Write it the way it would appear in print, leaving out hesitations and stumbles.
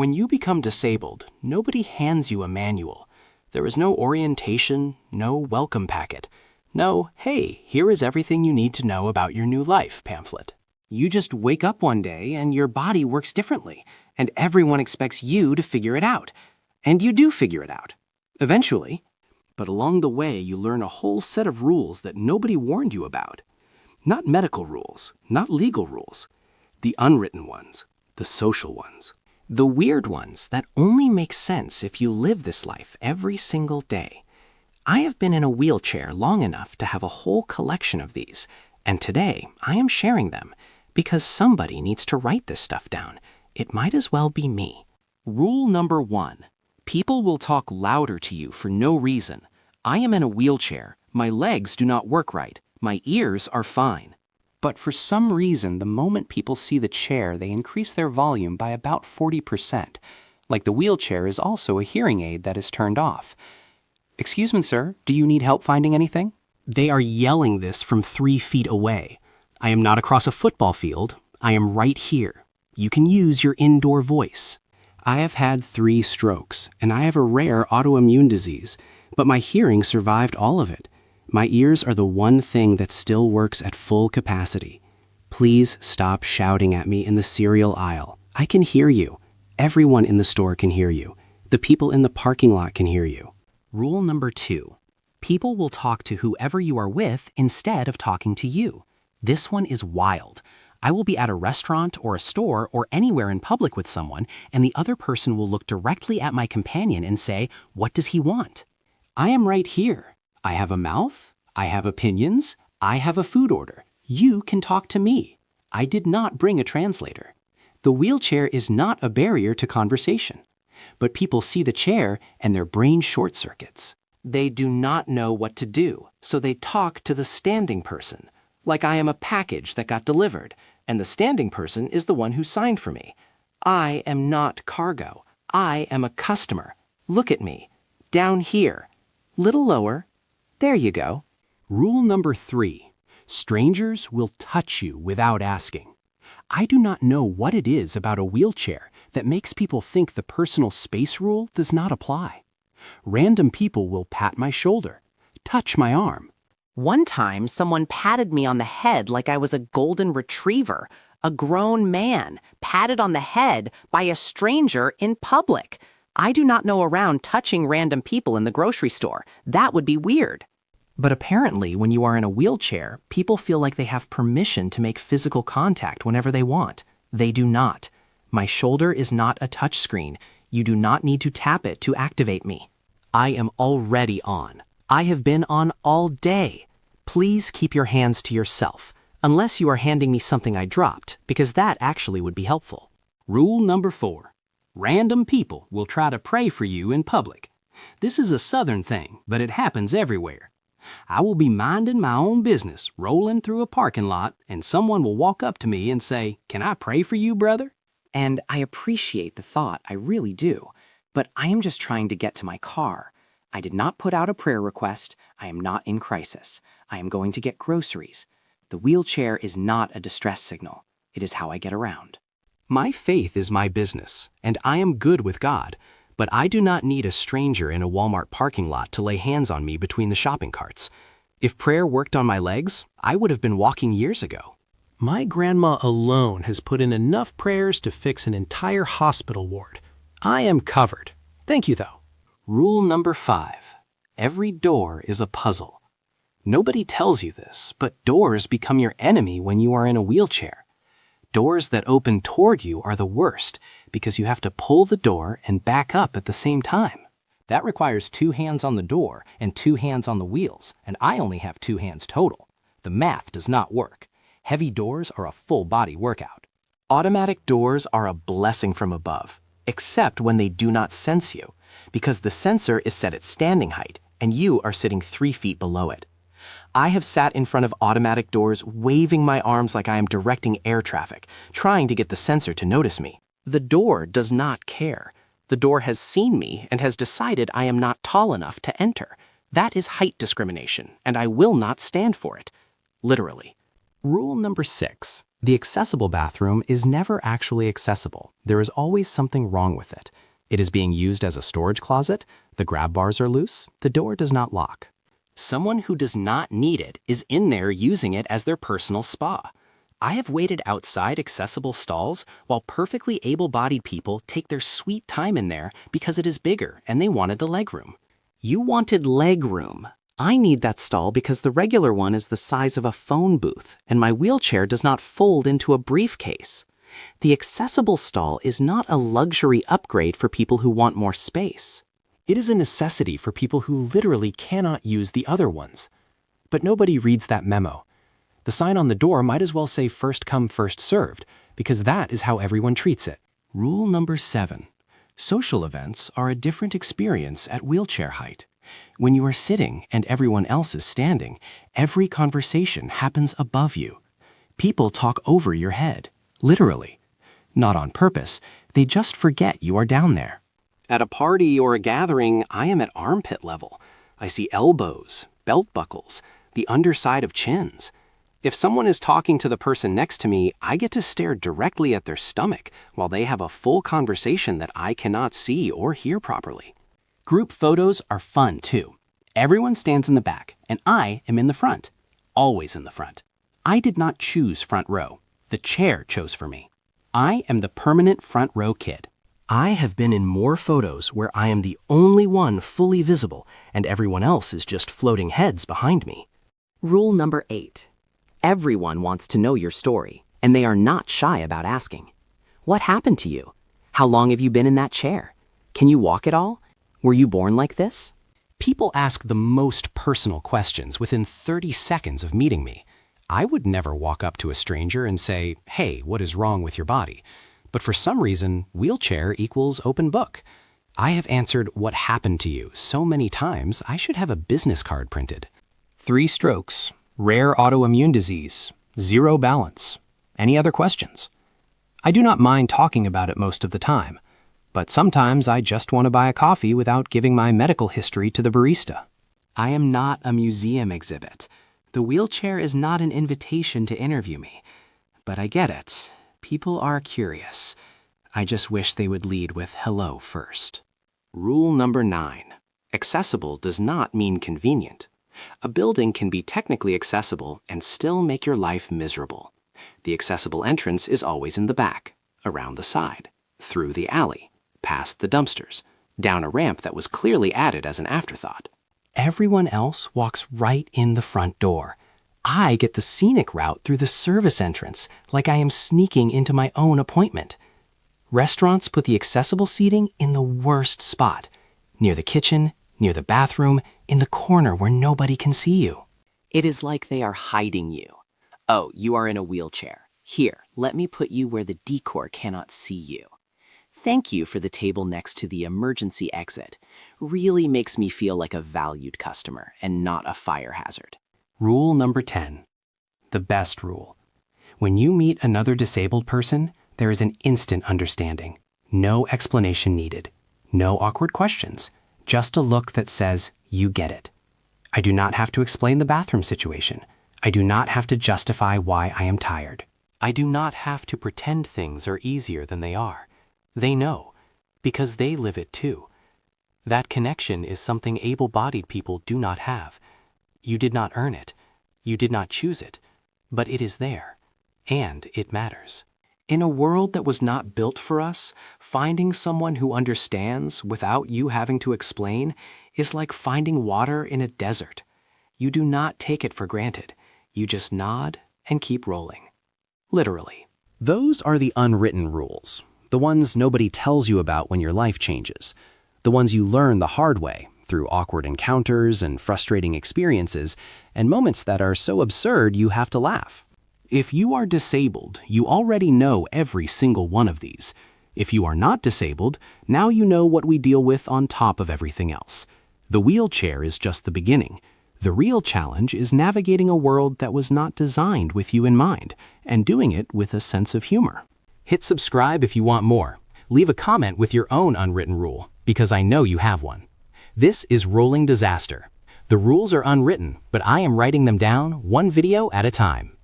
When you become disabled, nobody hands you a manual. There is no orientation, no welcome packet, no, hey, here is everything you need to know about your new life pamphlet. You just wake up one day and your body works differently, and everyone expects you to figure it out. And you do figure it out, eventually. But along the way, you learn a whole set of rules that nobody warned you about. Not medical rules, not legal rules. The unwritten ones, the social ones. The weird ones that only make sense if you live this life every single day. I have been in a wheelchair long enough to have a whole collection of these, and today I am sharing them because somebody needs to write this stuff down. It might as well be me. Rule number 1. People will talk louder to you for no reason. I am in a wheelchair. My legs do not work right. My ears are fine. But for some reason, the moment people see the chair, they increase their volume by about 40%. Like the wheelchair is also a hearing aid that is turned off. Excuse me, sir, do you need help finding anything? They are yelling this from 3 feet away. I am not across a football field. I am right here. You can use your indoor voice. I have had 3 strokes, and I have a rare autoimmune disease, but my hearing survived all of it. My ears are the one thing that still works at full capacity. Please stop shouting at me in the cereal aisle. I can hear you. Everyone in the store can hear you. The people in the parking lot can hear you. Rule number 2. People will talk to whoever you are with instead of talking to you. This one is wild. I will be at a restaurant or a store or anywhere in public with someone, and the other person will look directly at my companion and say, "What does he want?" I am right here. I have a mouth, I have opinions, I have a food order. You can talk to me. I did not bring a translator. The wheelchair is not a barrier to conversation. But people see the chair and their brain short circuits. They do not know what to do, so they talk to the standing person, like I am a package that got delivered, and the standing person is the one who signed for me. I am not cargo. I am a customer. Look at me. Down here. Little lower. There you go. Rule number 3. Strangers will touch you without asking. I do not know what it is about a wheelchair that makes people think the personal space rule does not apply. Random people will pat my shoulder, touch my arm. One time, someone patted me on the head like I was a golden retriever. A grown man patted on the head by a stranger in public. I do not know around touching random people in the grocery store. That would be weird. But apparently, when you are in a wheelchair, people feel like they have permission to make physical contact whenever they want. They do not. My shoulder is not a touchscreen. You do not need to tap it to activate me. I am already on. I have been on all day. Please keep your hands to yourself, unless you are handing me something I dropped, because that actually would be helpful. Rule number 4. Random people will try to pray for you in public. This is a Southern thing, but it happens everywhere. I will be minding my own business, rolling through a parking lot, and someone will walk up to me and say, "Can I pray for you, brother?" And I appreciate the thought, I really do. But I am just trying to get to my car. I did not put out a prayer request. I am not in crisis. I am going to get groceries. The wheelchair is not a distress signal. It is how I get around. My faith is my business, and I am good with God, but I do not need a stranger in a Walmart parking lot to lay hands on me between the shopping carts. If prayer worked on my legs, I would have been walking years ago. My grandma alone has put in enough prayers to fix an entire hospital ward. I am covered. Thank you, though. Rule number 5. Every door is a puzzle. Nobody tells you this, but doors become your enemy when you are in a wheelchair. Doors that open toward you are the worst because you have to pull the door and back up at the same time. That requires 2 hands on the door and 2 hands on the wheels, and I only have 2 hands total. The math does not work. Heavy doors are a full body workout. Automatic doors are a blessing from above, except when they do not sense you, because the sensor is set at standing height and you are sitting 3 feet below it. I have sat in front of automatic doors waving my arms like I am directing air traffic, trying to get the sensor to notice me. The door does not care. The door has seen me and has decided I am not tall enough to enter. That is height discrimination, and I will not stand for it. Literally. Rule number 6. The accessible bathroom is never actually accessible. There is always something wrong with it. It is being used as a storage closet, the grab bars are loose, the door does not lock. Someone who does not need it is in there using it as their personal spa. I have waited outside accessible stalls while perfectly able-bodied people take their sweet time in there because it is bigger and they wanted the legroom. You wanted leg room. I need that stall because the regular one is the size of a phone booth, and my wheelchair does not fold into a briefcase. The accessible stall is not a luxury upgrade for people who want more space. It is a necessity for people who literally cannot use the other ones. But nobody reads that memo. The sign on the door might as well say first come, first served, because that is how everyone treats it. Rule number 7. Social events are a different experience at wheelchair height. When you are sitting and everyone else is standing, every conversation happens above you. People talk over your head, literally. Not on purpose, they just forget you are down there. At a party or a gathering, I am at armpit level. I see elbows, belt buckles, the underside of chins. If someone is talking to the person next to me, I get to stare directly at their stomach while they have a full conversation that I cannot see or hear properly. Group photos are fun too. Everyone stands in the back, and I am in the front. Always in the front. I did not choose front row. The chair chose for me. I am the permanent front row kid. I have been in more photos where I am the only one fully visible and everyone else is just floating heads behind me. Rule number 8. Everyone wants to know your story, and they are not shy about asking. What happened to you? How long have you been in that chair? Can you walk at all? Were you born like this? People ask the most personal questions within 30 seconds of meeting me. I would never walk up to a stranger and say, "Hey, what is wrong with your body?" But for some reason, wheelchair equals open book. I have answered what happened to you so many times I should have a business card printed. 3 strokes, rare autoimmune disease, 0 balance. Any other questions? I do not mind talking about it most of the time, but sometimes I just want to buy a coffee without giving my medical history to the barista. I am not a museum exhibit. The wheelchair is not an invitation to interview me. But I get it. People are curious. I just wish they would lead with hello first. Rule number 9. Accessible does not mean convenient. A building can be technically accessible and still make your life miserable. The accessible entrance is always in the back, around the side, through the alley, past the dumpsters, down a ramp that was clearly added as an afterthought. Everyone else walks right in the front door. I get the scenic route through the service entrance, like I am sneaking into my own appointment. Restaurants put the accessible seating in the worst spot, near the kitchen, near the bathroom, in the corner where nobody can see you. It is like they are hiding you. Oh, you are in a wheelchair. Here, let me put you where the decor cannot see you. Thank you for the table next to the emergency exit. Really makes me feel like a valued customer and not a fire hazard. Rule number 10. The best rule. When you meet another disabled person, there is an instant understanding. No explanation needed. No awkward questions. Just a look that says, you get it. I do not have to explain the bathroom situation. I do not have to justify why I am tired. I do not have to pretend things are easier than they are. They know, because they live it too. That connection is something able-bodied people do not have. You did not earn it. You did not choose it. But it is there. And it matters. In a world that was not built for us, finding someone who understands without you having to explain is like finding water in a desert. You do not take it for granted. You just nod and keep rolling. Literally. Those are the unwritten rules. The ones nobody tells you about when your life changes. The ones you learn the hard way through awkward encounters and frustrating experiences and moments that are so absurd you have to laugh. If you are disabled, you already know every single one of these. If you are not disabled, now you know what we deal with on top of everything else. The wheelchair is just the beginning. The real challenge is navigating a world that was not designed with you in mind and doing it with a sense of humor. Hit subscribe if you want more. Leave a comment with your own unwritten rule, because I know you have one. This is Rolling Disaster. The rules are unwritten, but I am writing them down one video at a time.